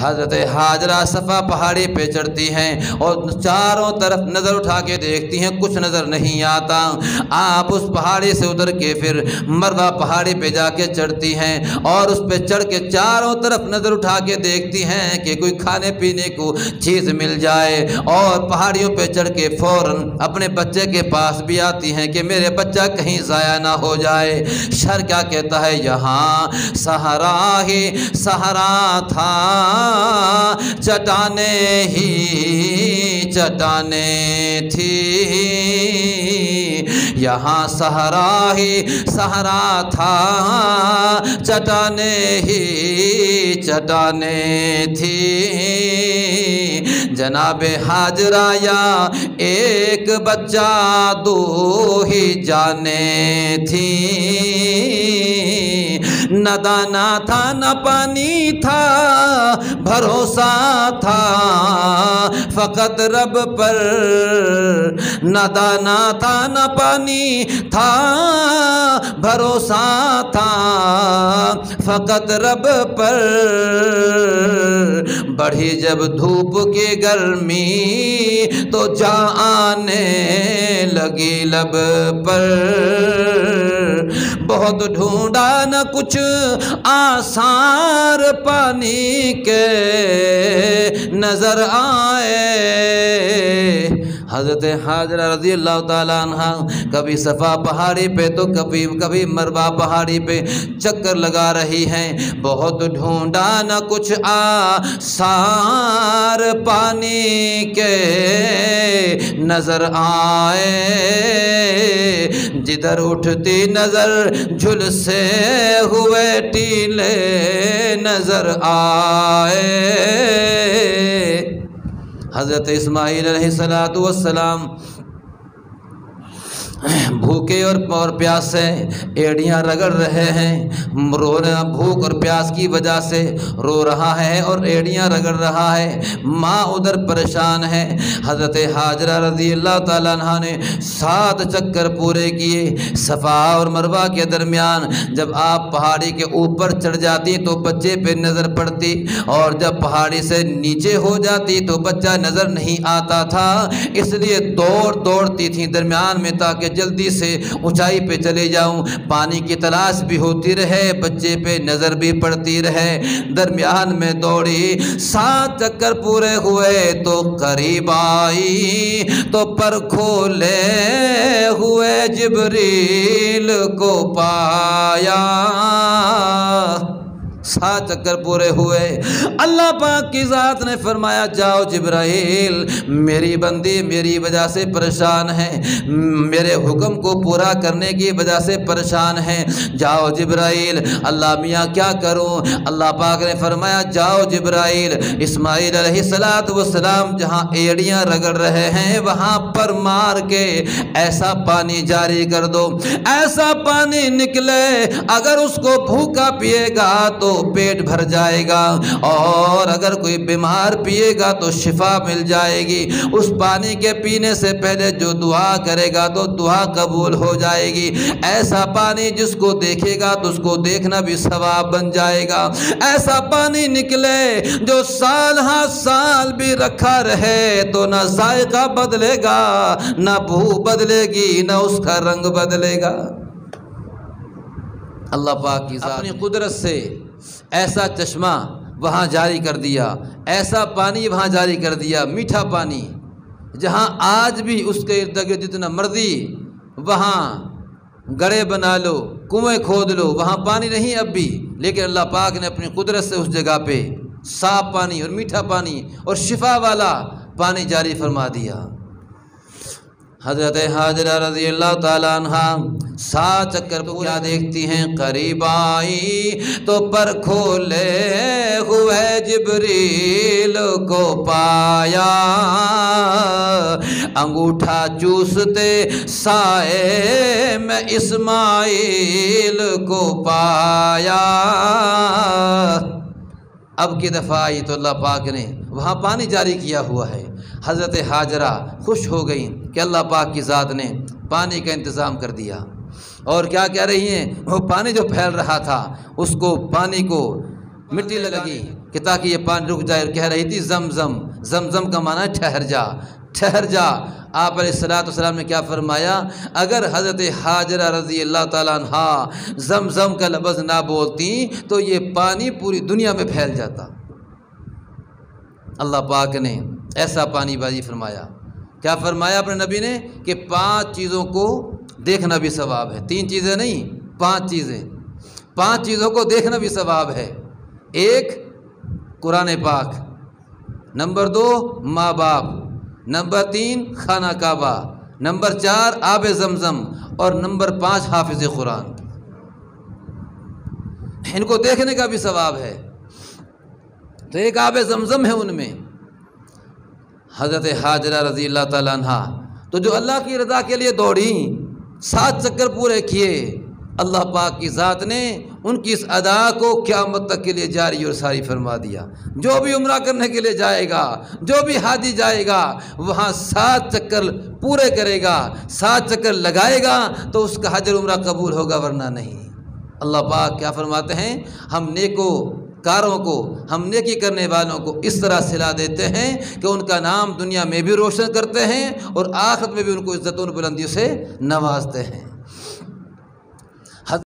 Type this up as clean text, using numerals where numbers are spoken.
حضرت حاجرہ صفا پہاڑی پہ چڑھتی ہیں اور چاروں طرف نظر اٹھا کے دیکھتی ہیں، کچھ نظر نہیں آتا۔ آپ اس پہاڑی سے اتر کے پھر مروہ پہاڑی پہ جا کے چڑھتی ہیں اور اس پہ چڑھ کے چاروں طرف نظر اٹھا کے دیکھتی ہیں کہ کوئی کھانے پینے کو چیز مل جائے، اور پہاڑیوں پہ چڑھ کے فوراً اپنے بچے کے پاس بھی آتی ہیں کہ میرے بچہ کہیں ضائع نہ ہو جائے۔ شر کیا کہتا ہے، یہاں صحرا ہی صحرا تھا، چٹانیں ہی چٹانیں تھی، یہاں صحرا ہی صحرا تھا، چٹانیں ہی چٹانیں تھی، جناب حاجرہ یا ایک بچہ دو ہی جانیں تھیں، نہ دانا تھا نہ پانی تھا، بھروسہ تھا فقط رب پر، نہ دانا تھا نہ پانی تھا، بھروسہ تھا فقط رب پر، بڑھی جب دھوپ کی گرمی تو جا آنے لگی لب پر، بہت ڈھونڈا نہ کچھ آثار پانی کے نظر آئے۔ حضرت حاجرہ رضی اللہ تعالیٰ عنہ کبھی صفا پہاڑی پہ تو کبھی مروہ پہاڑی پہ چکر لگا رہی ہیں، بہت ڈھونڈا نہ کچھ آثار پانی کے نظر آئے، جدھر اٹھتی نظر جھلسے ہوئے ٹیلے نظر آئے۔ حضرت اسماعیل علیہ السلام بھوکے اور پیاسے ایڑیاں رگڑ رہے ہیں، بھوک اور پیاس کی وجہ سے رو رہا ہے اور ایڑیاں رگڑ رہا ہے، ماں ادھر پریشان ہے۔ حضرت حاجرہ رضی اللہ تعالیٰ عنہ نے 7 چکر پورے کیے صفا اور مروہ کے درمیان۔ جب آپ پہاڑی کے اوپر چڑھ جاتی تو بچے پہ نظر پڑتی، اور جب پہاڑی سے نیچے ہو جاتی تو بچہ نظر نہیں آتا تھا، اس لیے دوڑتی تھی درمیان میں تاکہ جلدی سے اونچائی پہ چلے جاؤں، پانی کی تلاش بھی ہوتی رہے، بچے پہ نظر بھی پڑتی رہے۔ درمیان میں دوڑی، 7 چکر پورے ہوئے تو قریب آئی تو پر کھولے ہوئے جبریل کو پایا۔ 7 چکر پورے ہوئے، اللہ پاک کی ذات نے فرمایا جاؤ جبرائیل، میری بندی میری وجہ سے پریشان ہے، میرے حکم کو پورا کرنے کی وجہ سے پریشان ہے، جاؤ جبرائیل۔ اللہ میاں کیا کروں؟ اللہ پاک نے فرمایا جاؤ جبرائیل، اسماعیل علیہ السلام جہاں ایڑیاں رگڑ رہے ہیں وہاں پر مار کے ایسا پانی جاری کر دو، ایسا پانی نکلے اگر اس کو بھوکا پیے گا تو پیٹ بھر جائے گا، اور اگر کوئی بیمار پیے گا تو شفا مل جائے گی۔ اس پانی کے پینے سے پہلے جو دعا کرے گا تو دعا قبول ہو جائے گی۔ ایسا پانی جس کو دیکھے گا تو اس کو دیکھنا بھی ثواب بن جائے گا۔ ایسا پانی نکلے جو سال ہاں سال بھی رکھا رہے تو نہ ذائقہ بدلے گا، نہ بو بدلے گی، نہ اس کا رنگ بدلے گا۔ اللہ پاک کی ذات اپنی قدرت سے ایسا چشمہ وہاں جاری کر دیا، ایسا پانی وہاں جاری کر دیا، میٹھا پانی، جہاں آج بھی اس کے ارد گرد جتنا مرضی وہاں گڑھے بنا لو، کنویں کھود لو، وہاں پانی نہیں اب بھی، لیکن اللہ پاک نے اپنی قدرت سے اس جگہ پہ صاف پانی اور میٹھا پانی اور شفا والا پانی جاری فرما دیا۔ حضرت حاجرہ رضی اللہ تعالیٰ عنہ 7 چکر کیا دیکھتی ہیں، قریب آئی تو پر کھولے ہوئے جبریل کو پایا، انگوٹھا چوستے سائے میں اسماعیل کو پایا۔ اب کی دفعہ آئی تو اللہ پاک نے وہاں پانی جاری کیا ہوا ہے۔ حضرت حاجرہ خوش ہو گئیں کہ اللہ پاک کی ذات نے پانی کا انتظام کر دیا، اور کیا کہہ رہی ہیں، وہ پانی جو پھیل رہا تھا اس کو پانی کو مٹی لگی کہ تاکہ یہ پانی رک جائے، اور کہہ رہی تھی زمزم، زمزم کا معنی ہے ٹھہر جا، ٹھہر جا۔ آپ علیہ السلام نے کیا فرمایا؟ اگر حضرت حاجرہ رضی اللہ تعالیٰ عنہا زمزم کا لفظ نہ بولتی تو یہ پانی پوری دنیا میں پھیل جاتا۔ اللہ پاک نے ایسا پانی بازی فرمایا۔ کیا فرمایا اپنے نبی نے؟ کہ 5 چیزوں کو دیکھنا بھی ثواب ہے۔ 3 چیزیں نہیں، 5 چیزیں، 5 چیزوں کو دیکھنا بھی ثواب ہے۔ 1 قرآن پاک، نمبر 2 ماں باپ، نمبر 3 خانہ کعبہ، نمبر 4 آب زمزم، اور نمبر 5 حافظ قرآن۔ ان کو دیکھنے کا بھی ثواب ہے۔ تو ایک آب زمزم ہے ان میں، حضرت حاجرہ رضی اللہ تعالیٰ عنہا تو جو اللہ کی رضا کے لیے دوڑی، 7 چکر پورے کیے، اللہ پاک کی ذات نے ان کی اس ادا کو قیامت تک کے لیے جاری اور ساری فرما دیا۔ جو بھی عمرہ کرنے کے لیے جائے گا، جو بھی حاجی جائے گا، وہاں 7 چکر پورے کرے گا، 7 چکر لگائے گا تو اس کا حج عمرہ قبول ہوگا، ورنہ نہیں۔ اللہ پاک کیا فرماتے ہیں؟ ہم نیکو کاروں کو، ہم نیکی کرنے والوں کو اس طرح صلا دیتے ہیں کہ ان کا نام دنیا میں بھی روشن کرتے ہیں اور آخرت میں بھی ان کو عزت و بلندیوں سے نوازتے ہیں۔